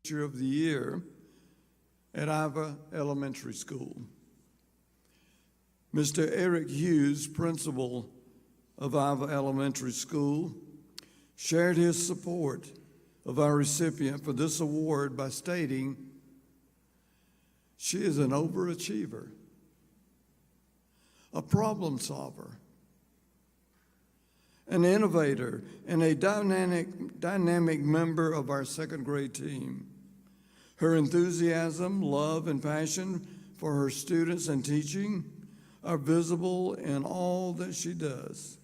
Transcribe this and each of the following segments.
Teacher of the Year at Ivor Elementary School. Mr. Eric Hughes, principal of Ivor Elementary School, shared his support of our recipient for this award by stating, "She is an overachiever, a problem solver, an innovator, and a dynamic member of our second grade team. Her enthusiasm, love, and passion for her students and teaching are visible in all that she does.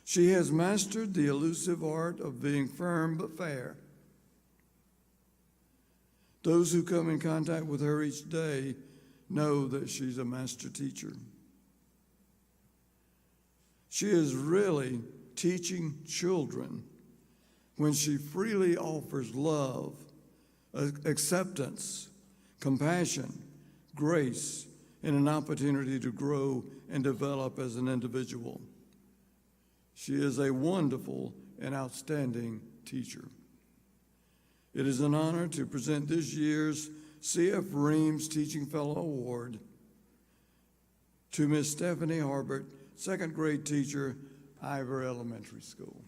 She has mastered the elusive art of being firm but fair. Those who come in contact with her each day know that she's a master teacher. She is really teaching children when she freely offers love, acceptance, compassion, grace, and an opportunity to grow and develop as an individual. She is a wonderful and outstanding teacher." It is an honor to present this year's C.F. Reams Teaching Fellow Award to Ms. Stephanie Harbert, second grade teacher, Ivor Elementary School.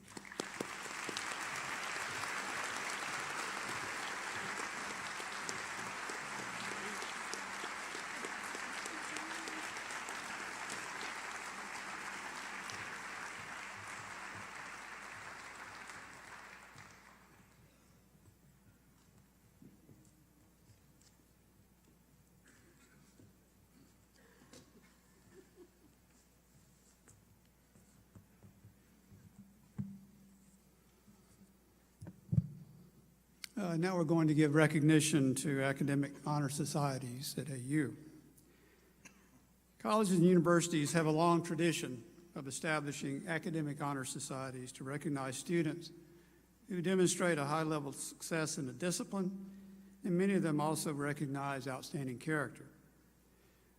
Now we're going to give recognition to academic honor societies at AU. Colleges and universities have a long tradition of establishing academic honor societies to recognize students who demonstrate a high level of success in the discipline, and many of them also recognize outstanding character.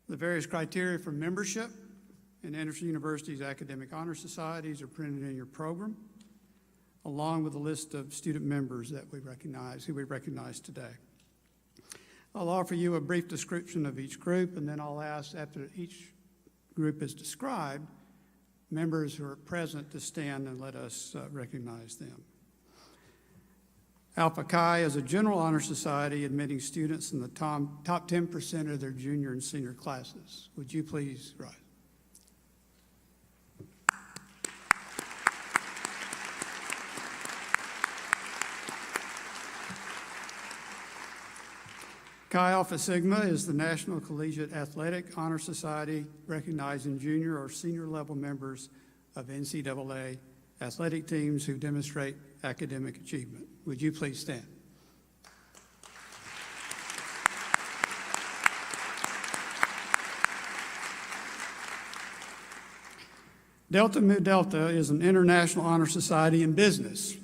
The various criteria for membership in Anderson University's academic honor societies are printed in your program, along with a list of student members that we recognize today. I'll offer you a brief description of each group, and then I'll ask, after each group is described, members who are present to stand and let us recognize them. Alpha Chi is a general honor society admitting students in the top 10% of their junior and senior classes. Would you please rise? Chi Alpha Sigma is the National Collegiate Athletic Honor Society recognizing junior or senior level members of NCAA athletic teams who demonstrate academic achievement. Would you please stand? Delta Mu Delta is an international honor society in business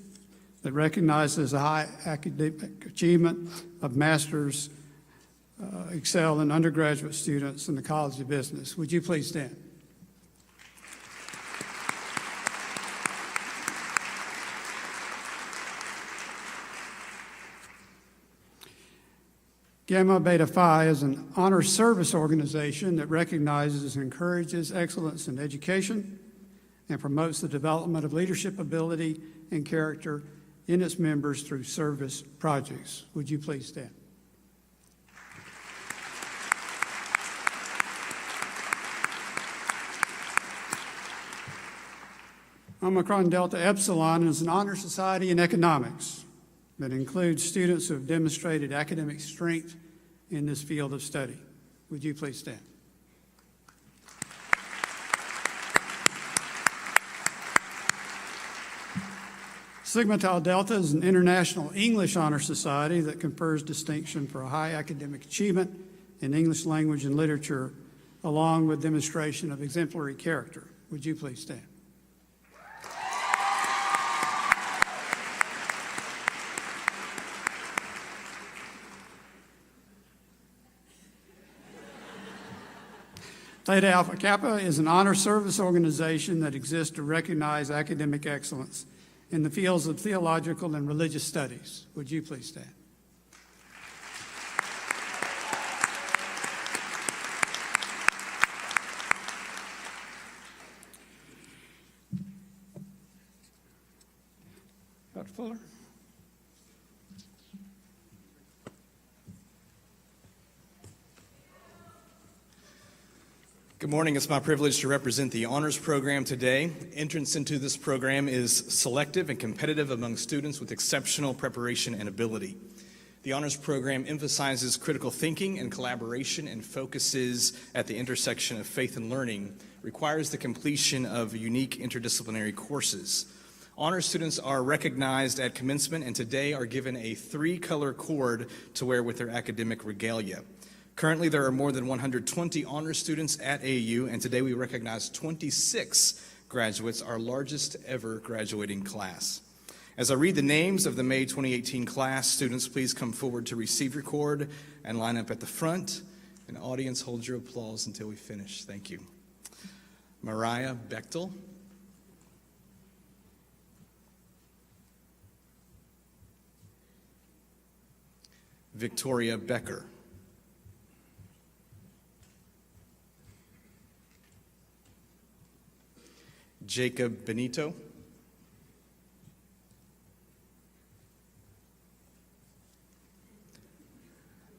that recognizes the high academic achievement of masters excel in undergraduate students in the College of Business. Would you please stand? Gamma Beta Phi is an honor service organization that recognizes and encourages excellence in education and promotes the development of leadership ability and character in its members through service projects. Would you please stand? Omicron Delta Epsilon is an honor society in economics that includes students who have demonstrated academic strength in this field of study. Would you please stand? Sigma Tau Delta is an international English honor society that confers distinction for a high academic achievement in English language and literature, along with demonstration of exemplary character. Would you please stand? Theta Alpha Kappa is an honor service organization that exists to recognize academic excellence in the fields of theological and religious studies. Would you please stand? Fuller. Good morning. It's my privilege to represent the honors program today. Entrance into this program is selective and competitive among students with exceptional preparation and ability. The honors program emphasizes critical thinking and collaboration and focuses at the intersection of faith and learning, requires the completion of unique interdisciplinary courses. Honors students are recognized at commencement and today are given a 3-color cord to wear with their academic regalia. Currently, there are more than 120 honors students at AU, and today we recognize 26 graduates, our largest ever graduating class. As I read the names of the May 2018 class, students, please come forward to receive your cord and line up at the front. And audience, hold your applause until we finish. Thank you. Mariah Bechtel. Victoria Becker. Jacob Benito.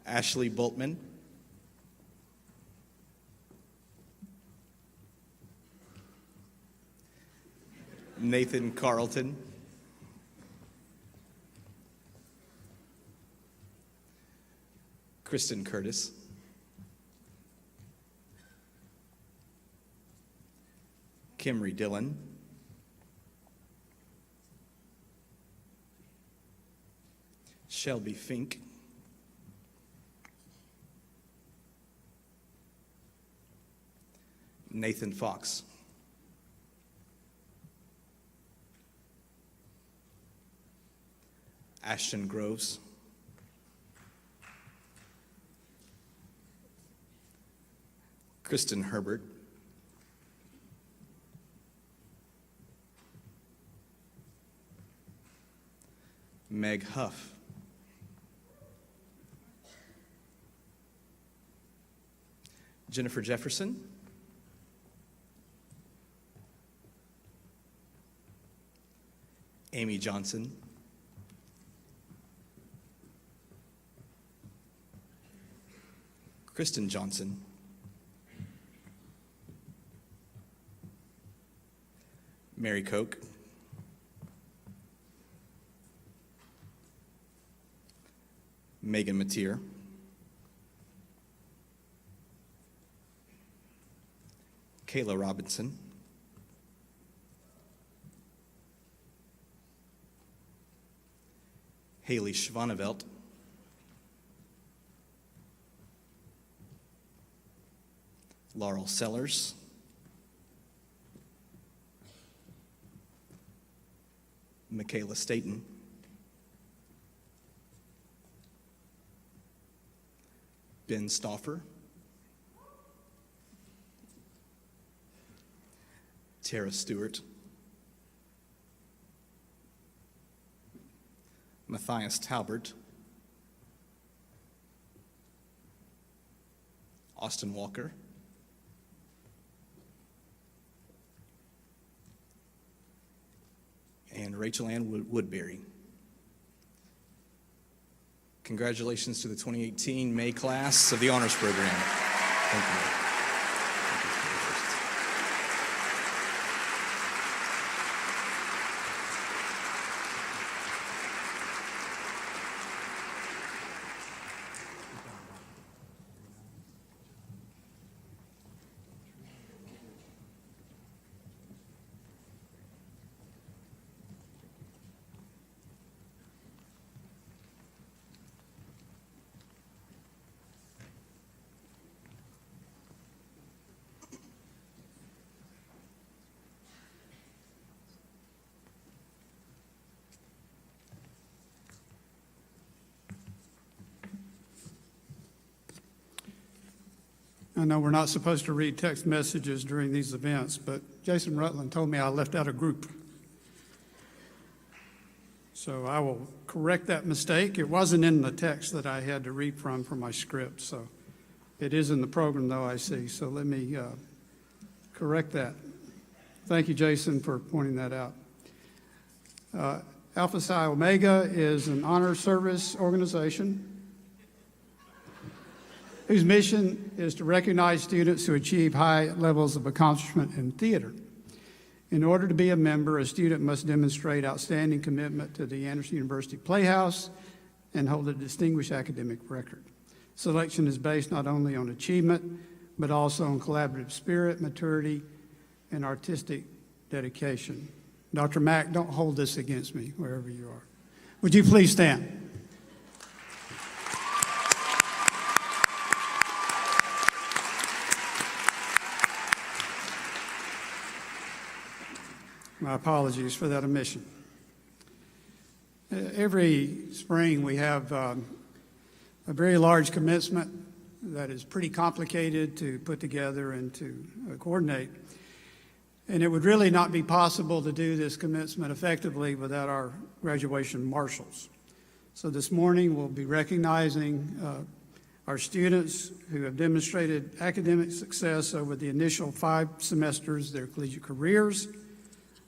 Ashley Boltman. Nathan Carlton. Kristen Curtis. Kimry Dillon. Shelby Fink. Nathan Fox. Ashton Groves. Kristen Herbert. Meg Huff. Jennifer Jefferson. Amy Johnson. Kristen Johnson. Mary Koch. Megan Mateer. Kayla Robinson. Haley Schwanevelt. Laurel Sellers. Michaela Staten. Ben Stauffer. Tara Stewart. Matthias Talbert. Austin Walker. And Rachel Ann Woodbury. Congratulations to the 2018 May class of the Honors Program. Thank you. I know we're not supposed to read text messages during these events, but Jason Rutland told me I left out a group. So I will correct that mistake. It wasn't in the text that I had to read from for my script, so it is in the program, though, I see. So let me correct that. Thank you, Jason, for pointing that out. Alpha Psi Omega is an honor service organization whose mission is to recognize students who achieve high levels of accomplishment in theater. In order to be a member, a student must demonstrate outstanding commitment to the Anderson University Playhouse and hold a distinguished academic record. Selection is based not only on achievement, but also on collaborative spirit, maturity, and artistic dedication. Dr. Mack, don't hold this against me wherever you are. Would you please stand? My apologies for that omission. Every spring we have a very large commencement that is pretty complicated to put together and to coordinate. And it would really not be possible to do this commencement effectively without our graduation marshals. So this morning we'll be recognizing our students who have demonstrated academic success over the initial 5 semesters of their collegiate careers.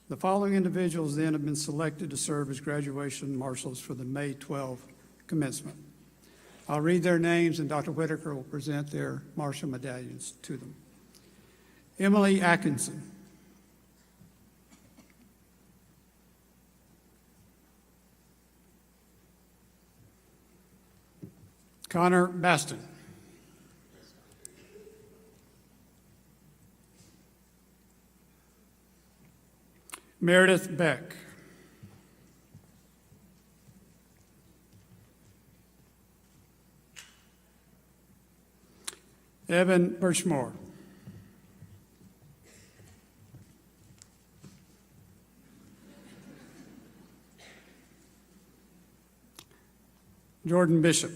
The following individuals then have been selected to serve as graduation marshals for the May 12 commencement. I'll read their names and Dr. Whitaker will present their marshal medallions to them. Emily Atkinson. Connor Baston. Meredith Beck. Evan Birchmore. Jordan Bishop.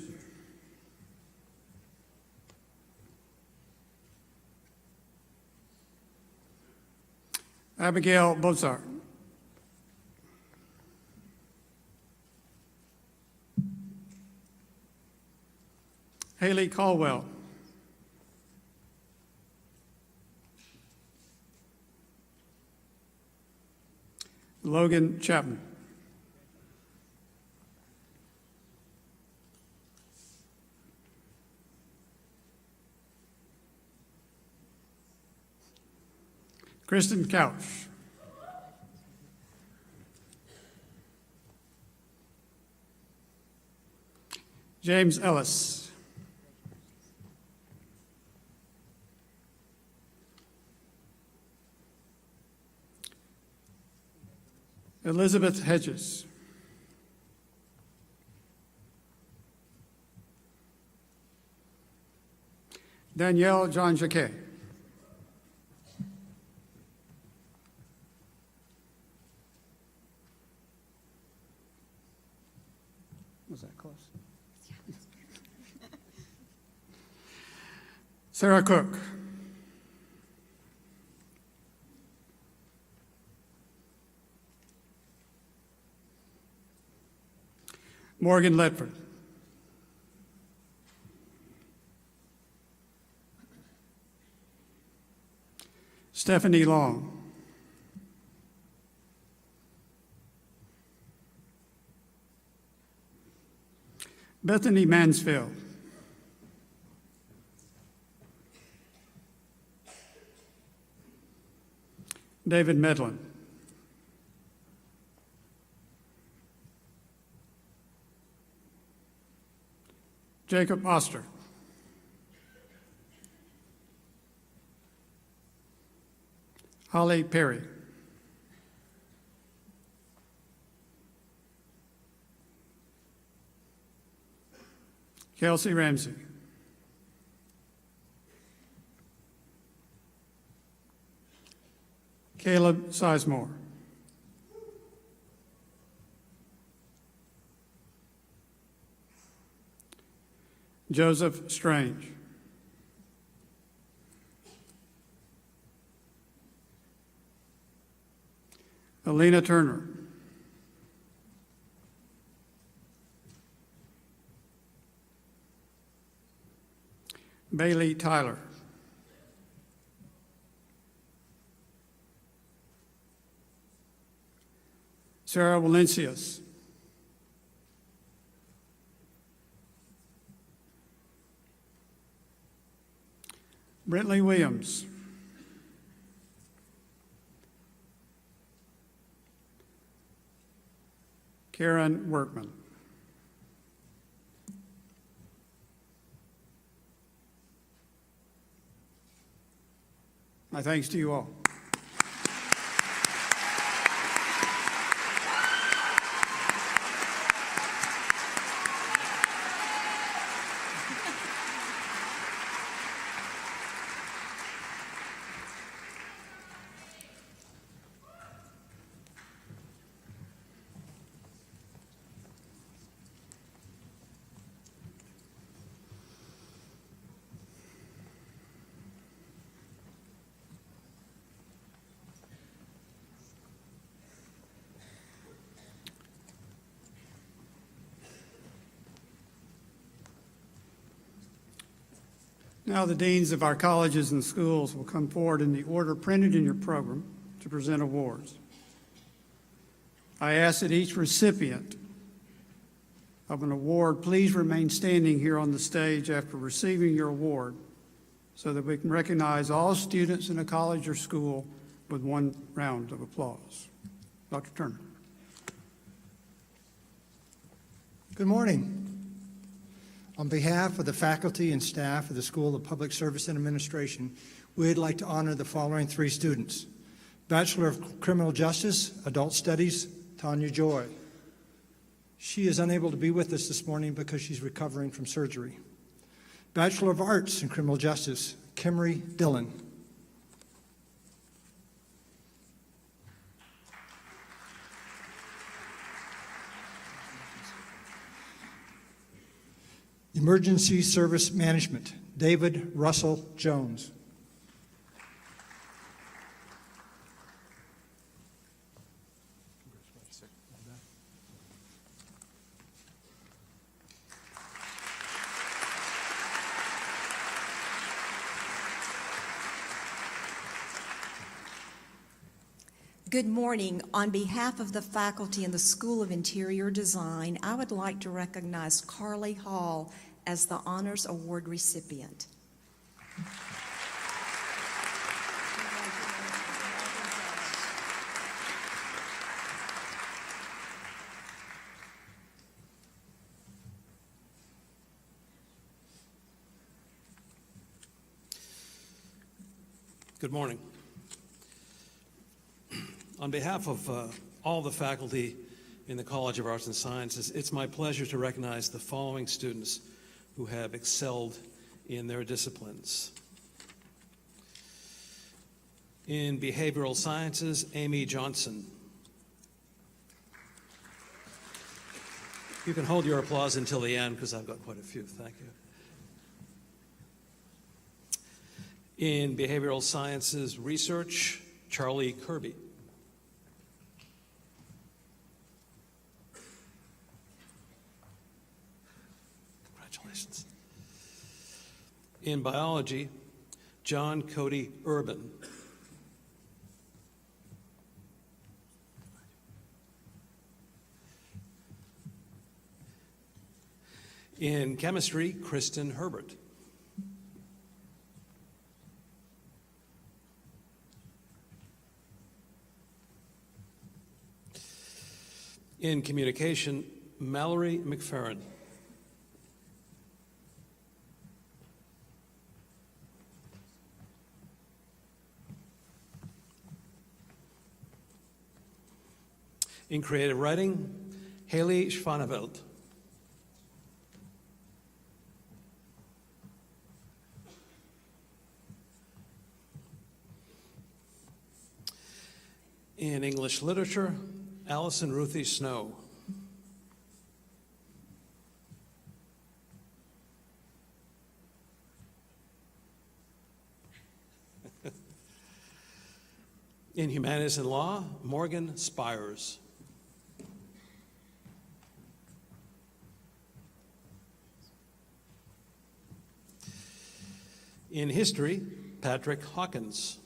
Abigail Bozart. Haley Caldwell. Logan Chapman. Kristen Couch. James Ellis. Elizabeth Hedges. Danielle John Jacquet. Was that close? Sarah Cook. Morgan Ledford. Stephanie Long. Bethany Mansfield. David Medlin. Jacob Oster. Holly Perry. Kelsey Ramsey. Caleb Sizemore. Joseph Strange. Alina Turner. Bailey Tyler. Sarah Valencius. Brentley Williams. Karen Workman. My thanks to you all. Now the deans of our colleges and schools will come forward in the order printed in your program to present awards. I ask that each recipient of an award please remain standing here on the stage after receiving your award so that we can recognize all students in a college or school with one round of applause. Dr. Turner. Good morning. On behalf of the faculty and staff of the School of Public Service and Administration, we'd like to honor the following three students. Bachelor of Criminal Justice, Adult Studies, Tanya Joy. She is unable to be with us this morning because she's recovering from surgery. Bachelor of Arts in Criminal Justice, Kimry Dillon. Emergency Service Management, David Russell Jones. Good morning. On behalf of the faculty in the School of Interior Design, I would like to recognize Carly Hall as the Honors Award recipient. Good morning. On behalf of all the faculty in the College of Arts and Sciences, it's my pleasure to recognize the following students who have excelled in their disciplines. In Behavioral Sciences, Amy Johnson. You can hold your applause until the end because I've got quite a few. Thank you. In Behavioral Sciences Research, Charlie Kirby. Congratulations. In Biology, John Cody Urban. In Chemistry, Kristen Herbert. In Communication, Mallory McFerrin. In Creative Writing, Haley Schwaneveld. In English Literature, Allison Ruthie Snow. In Humanities and Law, Morgan Spires. In History, Patrick Hawkins.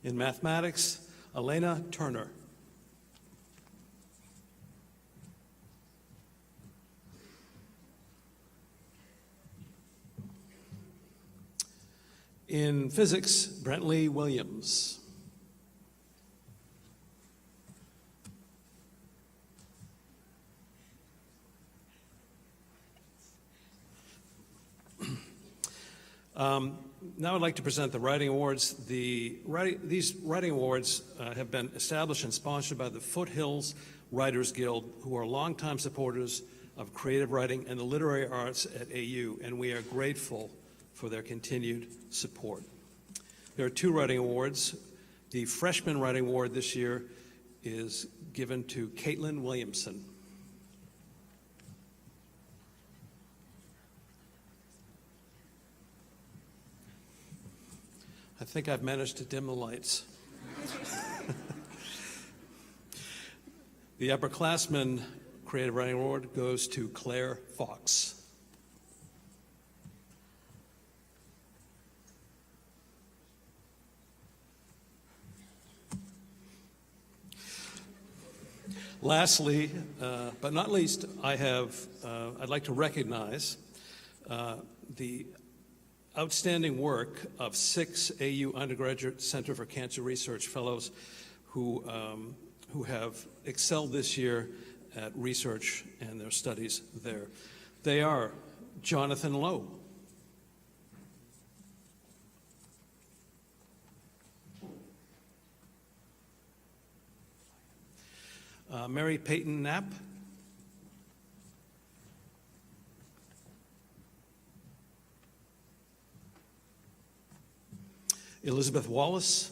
In mathematics, Elena Turner. In physics, Brentley Williams. Now I'd like to present the Writing Awards. These Writing Awards have been established and sponsored by the Foothills Writers Guild, who are longtime supporters of creative writing and the literary arts at AU, and we are grateful for their continued support. There are 2 Writing Awards. The Freshman Writing Award this year is given to Caitlin Williamson. I think I've managed to dim the lights. The Upperclassmen Creative Writing Award goes to Claire Fox. Lastly, but not least, I'd like to recognize the outstanding work of 6 AU Undergraduate Center for Cancer Research Fellows who have excelled this year at research and their studies there. They are Jonathan Lowe, Mary Peyton Knapp, Elizabeth Wallace,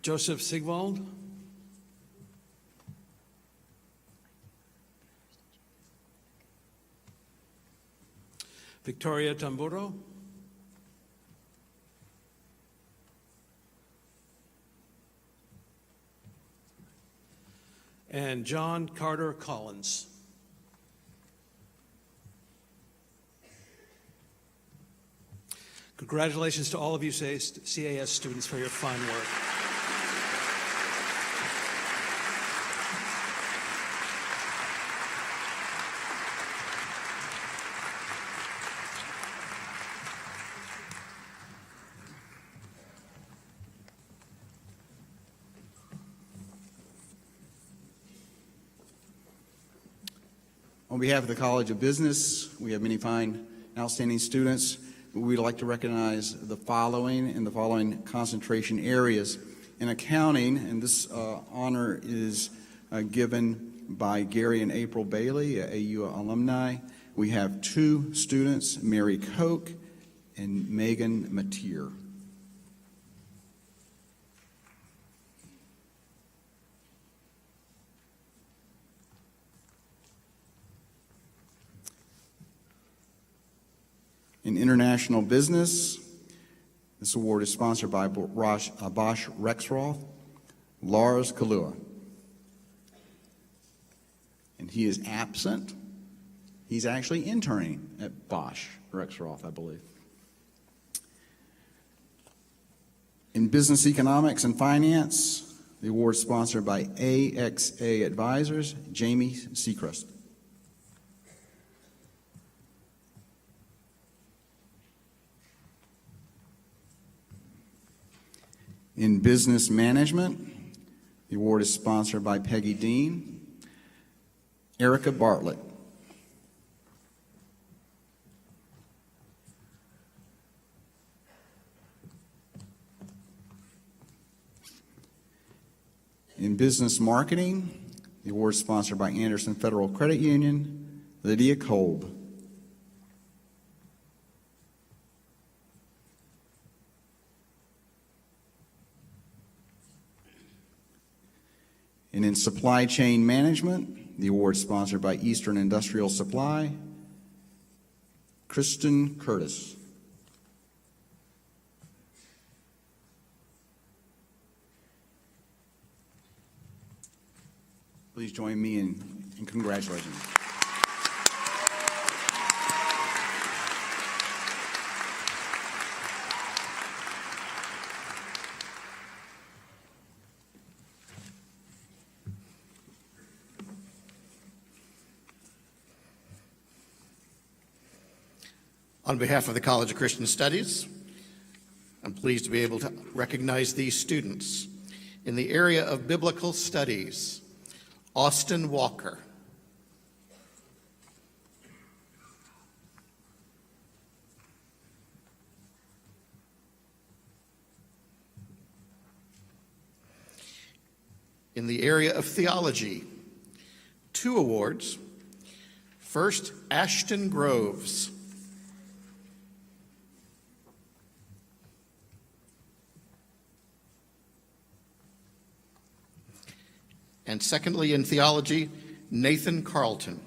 Joseph Sigvald, Victoria Tamburo, and John Carter Collins. Congratulations to all of you CAS students for your fine work. On behalf of the College of Business, we have many fine, outstanding students. We'd like to recognize the following in the following concentration areas. In accounting, and this honor is given by Gary and April Bailey, AU alumni. We have 2 students, Mary Koch and Megan Mateer. In international business, this award is sponsored by Bosch Rexroth, Lars Kalua. And he is absent. He's actually interning at Bosch Rexroth, I believe. In business economics and finance, the award is sponsored by AXA Advisors, Jamie Seacrest. In business management, the award is sponsored by Peggy Dean, Erica Bartlett. In business marketing, the award is sponsored by Anderson Federal Credit Union, Lydia Kolb. And in supply chain management, the award is sponsored by Eastern Industrial Supply, Kristen Curtis. Please join me in congratulating them. On behalf of the College of Christian Studies, I'm pleased to be able to recognize these students. In the area of biblical studies, Austin Walker. In the area of theology, 2 awards. First, Ashton Groves. And secondly, in theology, Nathan Carlton.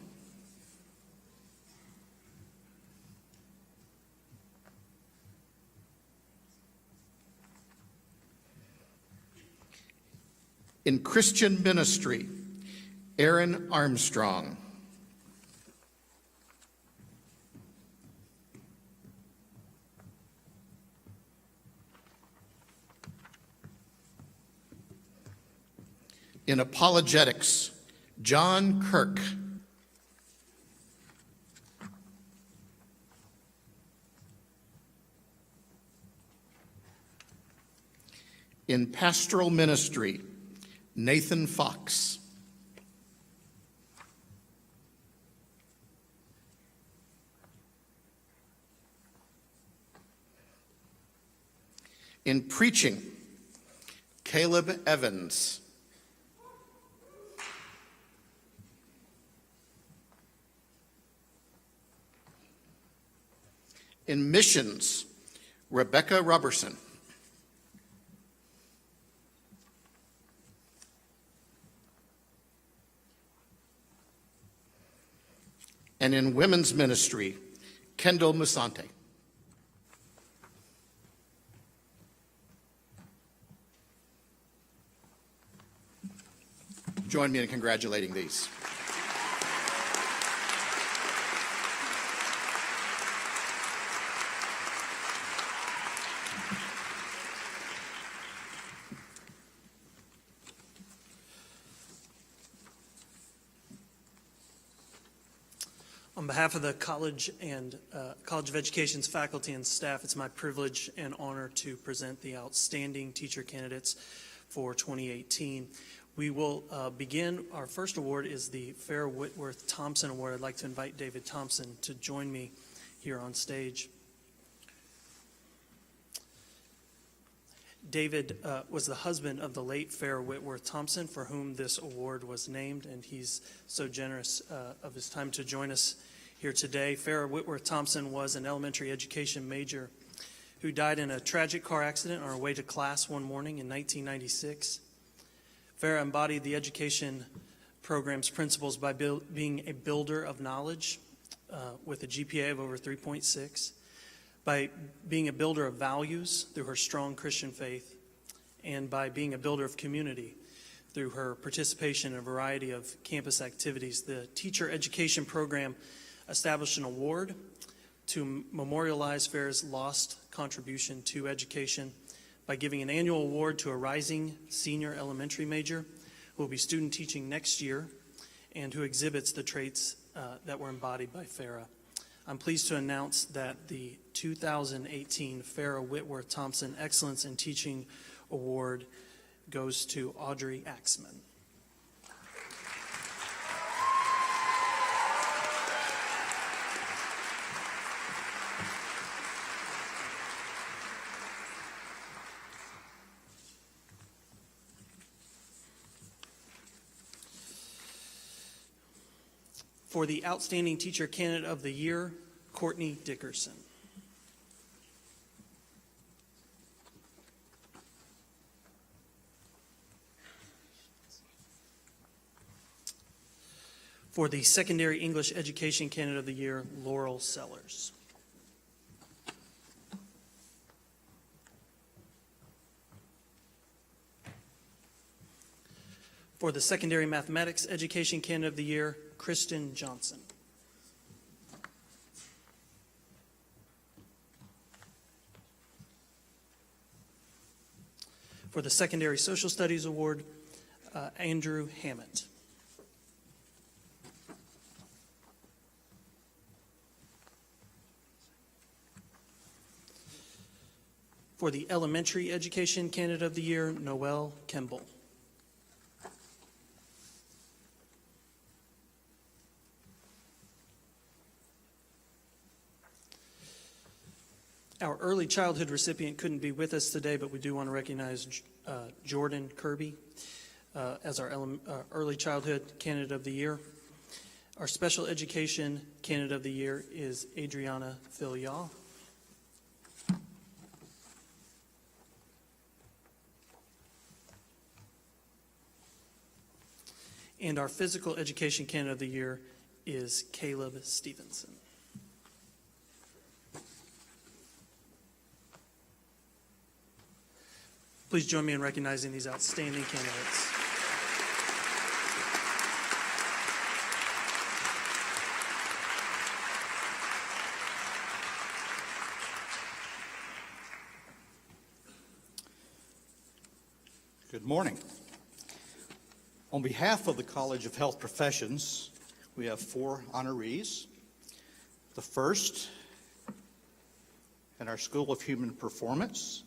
In Christian ministry, Aaron Armstrong. In apologetics, John Kirk. In pastoral ministry, Nathan Fox. In preaching, Caleb Evans. In missions, Rebecca Robertson. And in women's ministry, Kendall Musante. Join me in congratulating these. On behalf of the College of Education's faculty and staff, it's my privilege and honor to present the outstanding teacher candidates for 2018. We will begin. Our first award is the Farrah Whitworth Thompson Award. I'd like to invite David Thompson to join me here on stage. David was the husband of the late Farrah Whitworth Thompson, for whom this award was named, and he's so generous of his time to join us here today. Farrah Whitworth Thompson was an elementary education major who died in a tragic car accident on her way to class one morning in 1996. Farrah embodied the education program's principles by being a builder of knowledge with a GPA of over 3.6, by being a builder of values through her strong Christian faith, and by being a builder of community through her participation in a variety of campus activities. The teacher education program established an award to memorialize Farrah's lost contribution to education by giving an annual award to a rising senior elementary major who will be student teaching next year and who exhibits the traits that were embodied by Farrah. I'm pleased to announce that the 2018 Farrah Whitworth Thompson Excellence in Teaching Award goes to Audrey Axman. For the Outstanding Teacher Candidate of the Year, Courtney Dickerson. For the Secondary English Education Candidate of the Year, Laurel Sellers. For the Secondary Mathematics Education Candidate of the Year, Kristen Johnson. For the Secondary Social Studies Award, Andrew Hammett. For the Elementary Education Candidate of the Year, Noel Kimball. Our early childhood recipient couldn't be with us today, but we do want to recognize Jordan Kirby as our early childhood candidate of the year. Our special education candidate of the year is Adriana Filial. And our physical education candidate of the year is Caleb Stevenson. Please join me in recognizing these outstanding candidates. Good morning. On behalf of the College of Health Professions, we have 4 honorees. The first in our School of Human Performance,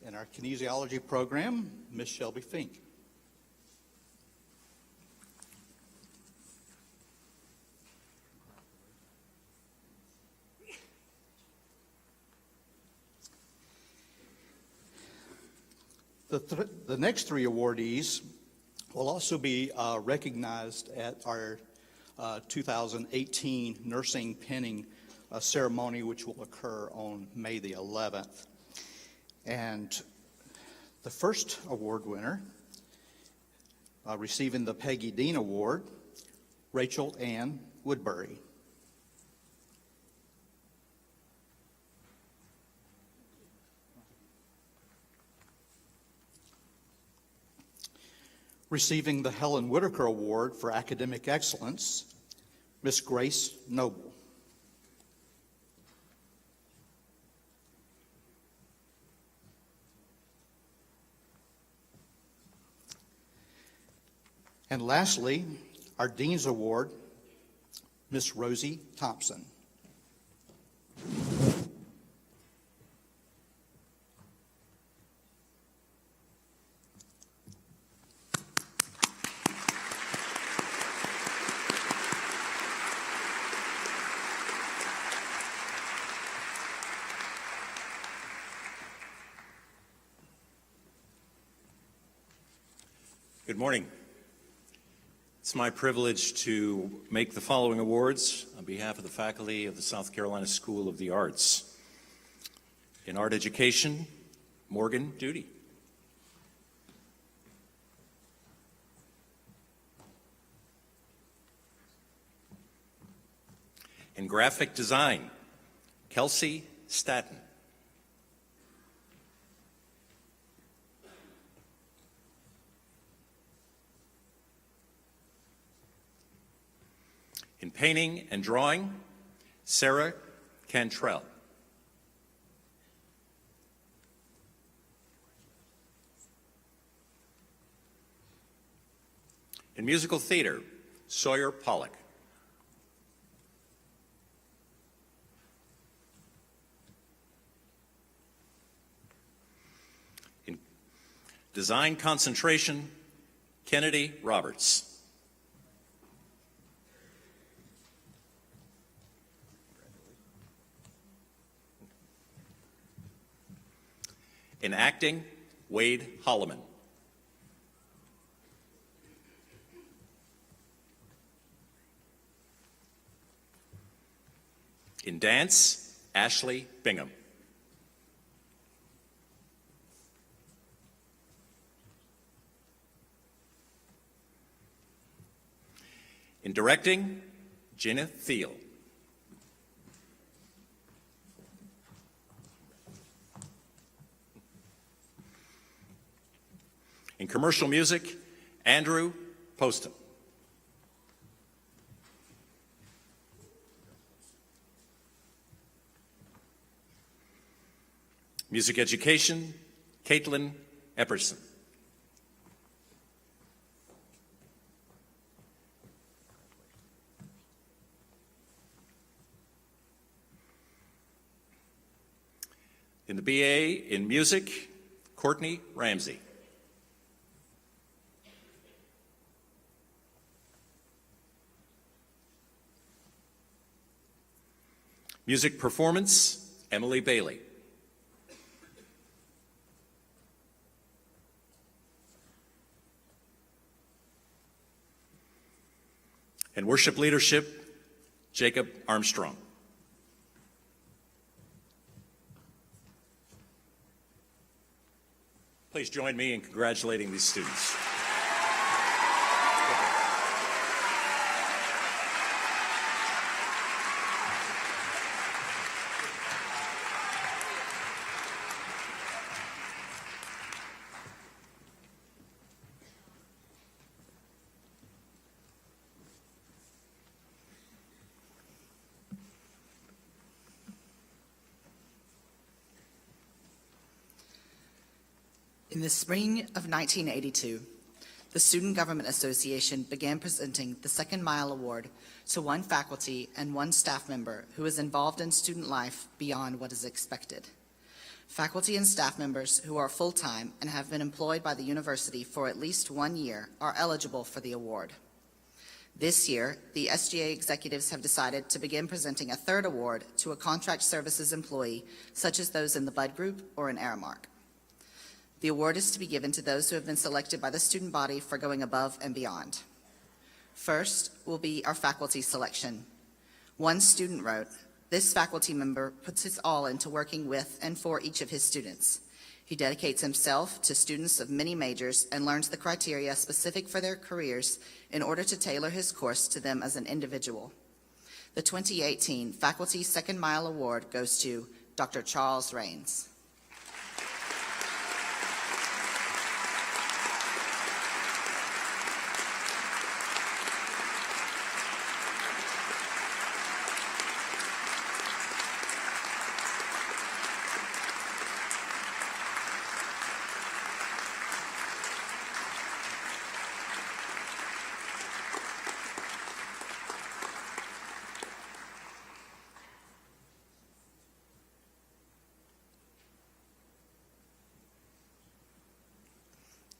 in our kinesiology program, Ms. Shelby Fink. The next 3 awardees will also be recognized at our 2018 nursing pinning ceremony, which will occur on May the 11th. And the first award winner receiving the Peggy Dean Award, Rachel Ann Woodbury. Receiving the Helen Whitaker Award for Academic Excellence, Miss Grace Noble. And lastly, our Dean's Award, Miss Rosie Thompson. Good morning. It's my privilege to make the following awards on behalf of the faculty of the South Carolina School of the Arts. In art education, Morgan Duty. In graphic design, Kelsey Staton. In painting and drawing, Sarah Cantrell. In musical theater, Sawyer Pollock. In design concentration, Kennedy Roberts. In acting, Wade Holloman. In dance, Ashley Bingham. In directing, Jenna Thiel. In commercial music, Andrew Poston. Music education, Caitlin Epperson. In the BA in Music, Courtney Ramsey. Music Performance, Emily Bailey. And Worship Leadership, Jacob Armstrong. Please join me in congratulating these students. In the spring of 1982, the Student Government Association began presenting the Second Mile Award to one faculty and one staff member who is involved in student life beyond what is expected. Faculty and staff members who are full-time and have been employed by the university for at least 1 year are eligible for the award. This year, the SGA executives have decided to begin presenting a third award to a contract services employee, such as those in the Bud Group or in Aramark. The award is to be given to those who have been selected by the student body for going above and beyond. First will be our faculty selection. One student wrote, "This faculty member puts his all into working with and for each of his students. He dedicates himself to students of many majors and learns the criteria specific for their careers in order to tailor his course to them as an individual." The 2018 Faculty Second Mile Award goes to Dr. Charles Rains.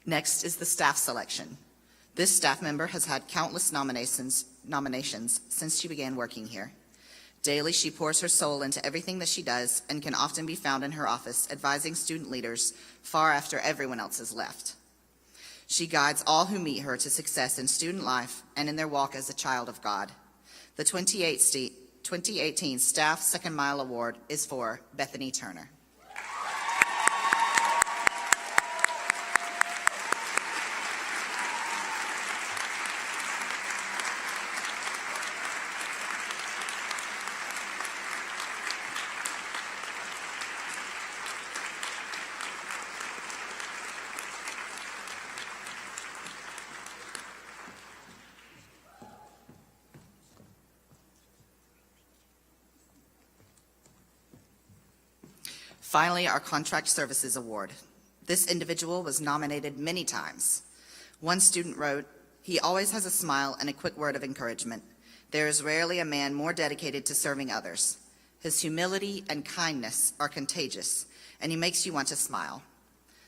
Next is the staff selection. This staff member has had countless nominations since she began working here. Daily, she pours her soul into everything that she does and can often be found in her office advising student leaders far after everyone else has left. She guides all who meet her to success in student life and in their walk as a child of God. The 2018 Staff Second Mile Award is for Bethany Turner. Finally, our Contract Services Award. This individual was nominated many times. One student wrote, "He always has a smile and a quick word of encouragement. There is rarely a man more dedicated to serving others. His humility and kindness are contagious, and he makes you want to smile."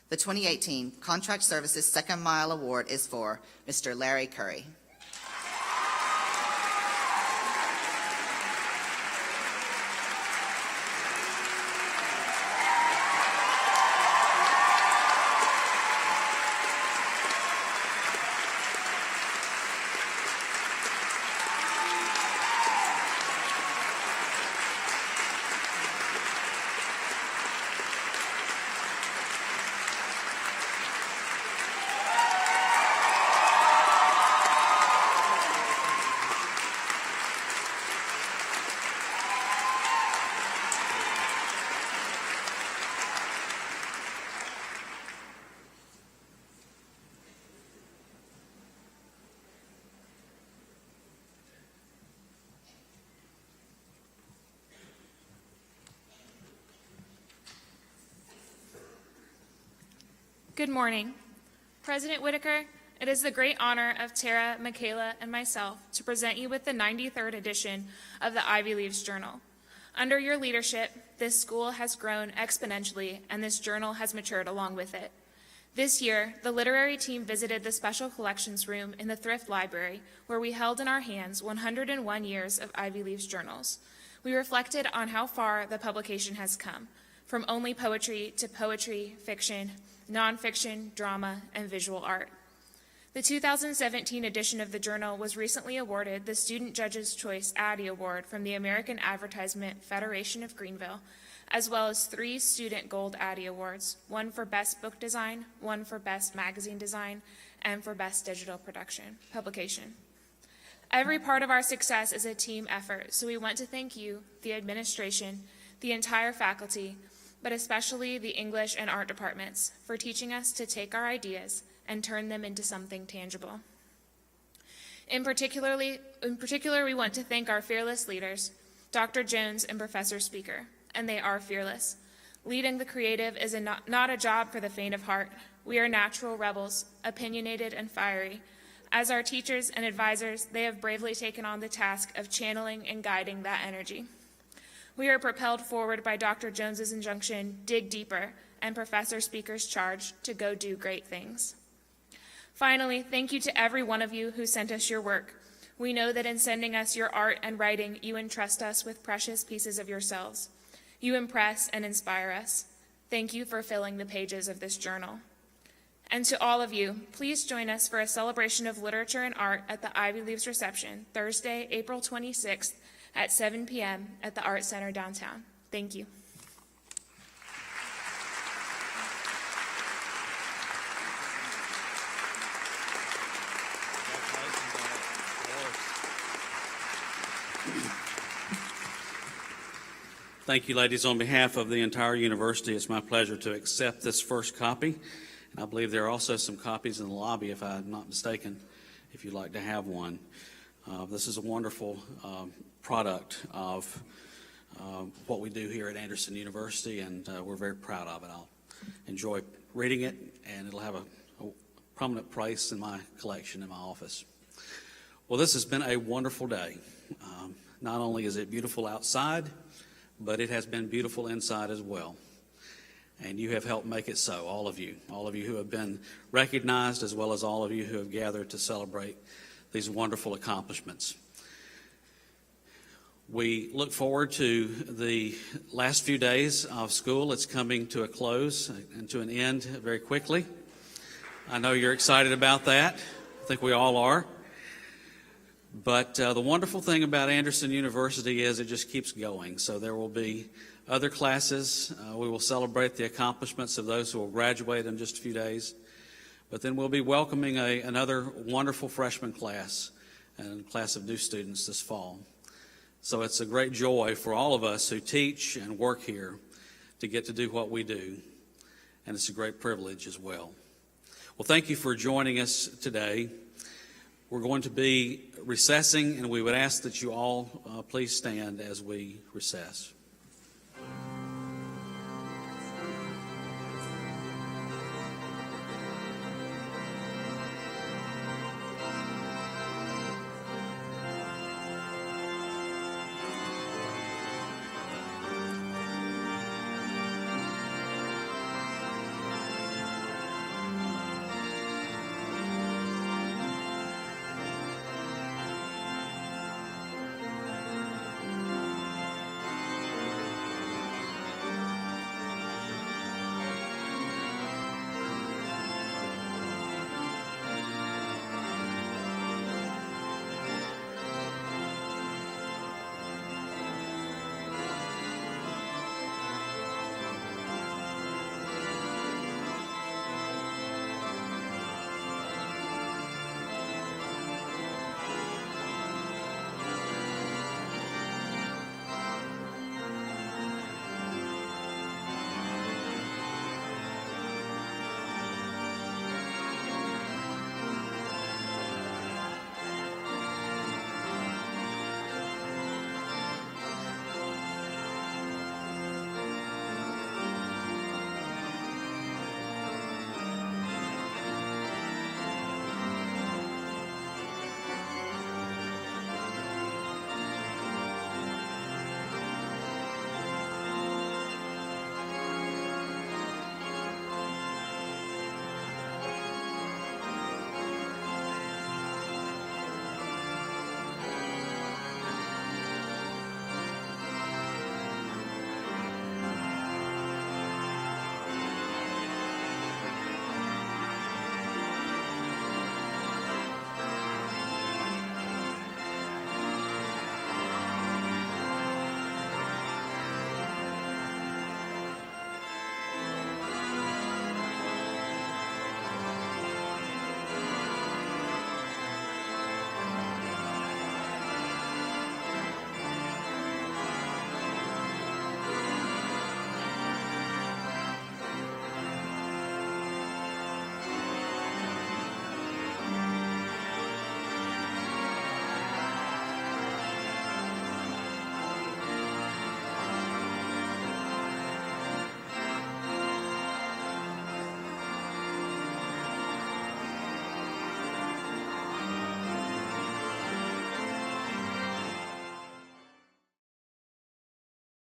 The 2018 Contract Services Second Mile Award is for Mr. Larry Curry. Good morning. President Whitaker, it is the great honor of Tara, Michaela, and myself to present you with the 93rd edition of the Ivy Leaves Journal. Under your leadership, this school has grown exponentially, and this journal has matured along with it. This year, the literary team visited the Special Collections Room in the Thrift Library, where we held in our hands 101 years of Ivy Leaf's journals. We reflected on how far the publication has come, from only poetry to poetry, fiction, nonfiction, drama, and visual art. The 2017 edition of the journal was recently awarded the Student Judge's Choice Addy Award from the American Advertisement Federation of Greenville, as well as 3 Student Gold Addy Awards, one for Best Book Design, one for Best Magazine Design, and for Best Digital Publication. Every part of our success is a team effort, so we want to thank you, the administration, the entire faculty, but especially the English and art departments, for teaching us to take our ideas and turn them into something tangible. In particular, we want to thank our fearless leaders, Dr. Jones and Professor Speaker, and they are fearless. Leading the creative is not a job for the faint of heart. We are natural rebels, opinionated and fiery. As our teachers and advisors, they have bravely taken on the task of channeling and guiding that energy. We are propelled forward by Dr. Jones's injunction, dig deeper, and Professor Speaker's charge to go do great things. Finally, thank you to every one of you who sent us your work. We know that in sending us your art and writing, you entrust us with precious pieces of yourselves. You impress and inspire us. Thank you for filling the pages of this journal. And to all of you, please join us for a celebration of literature and art at the Ivy Leaves reception, Thursday, April 26th at 7 p.m. at the Art Center downtown. Thank you. Thank you, ladies. On behalf of the entire university, it's my pleasure to accept this first copy. And I believe there are also some copies in the lobby, if I'm not mistaken, if you'd like to have one. This is a wonderful product of what we do here at Anderson University, and we're very proud of it. I'll enjoy reading it, and it'll have a prominent place in my collection in my office. Well, this has been a wonderful day. Not only is it beautiful outside, but it has been beautiful inside as well. And you have helped make it so, all of you who have been recognized, as well as all of you who have gathered to celebrate these wonderful accomplishments. We look forward to the last few days of school. It's coming to a close and to an end very quickly. I know you're excited about that. I think we all are. But the wonderful thing about Anderson University is it just keeps going. So there will be other classes. We will celebrate the accomplishments of those who will graduate in just a few days. But then we'll be welcoming another wonderful freshman class and a class of new students this fall. So it's a great joy for all of us who teach and work here to get to do what we do. And it's a great privilege as well. Well, thank you for joining us today. We're going to be recessing, and we would ask that you all please stand as we recess.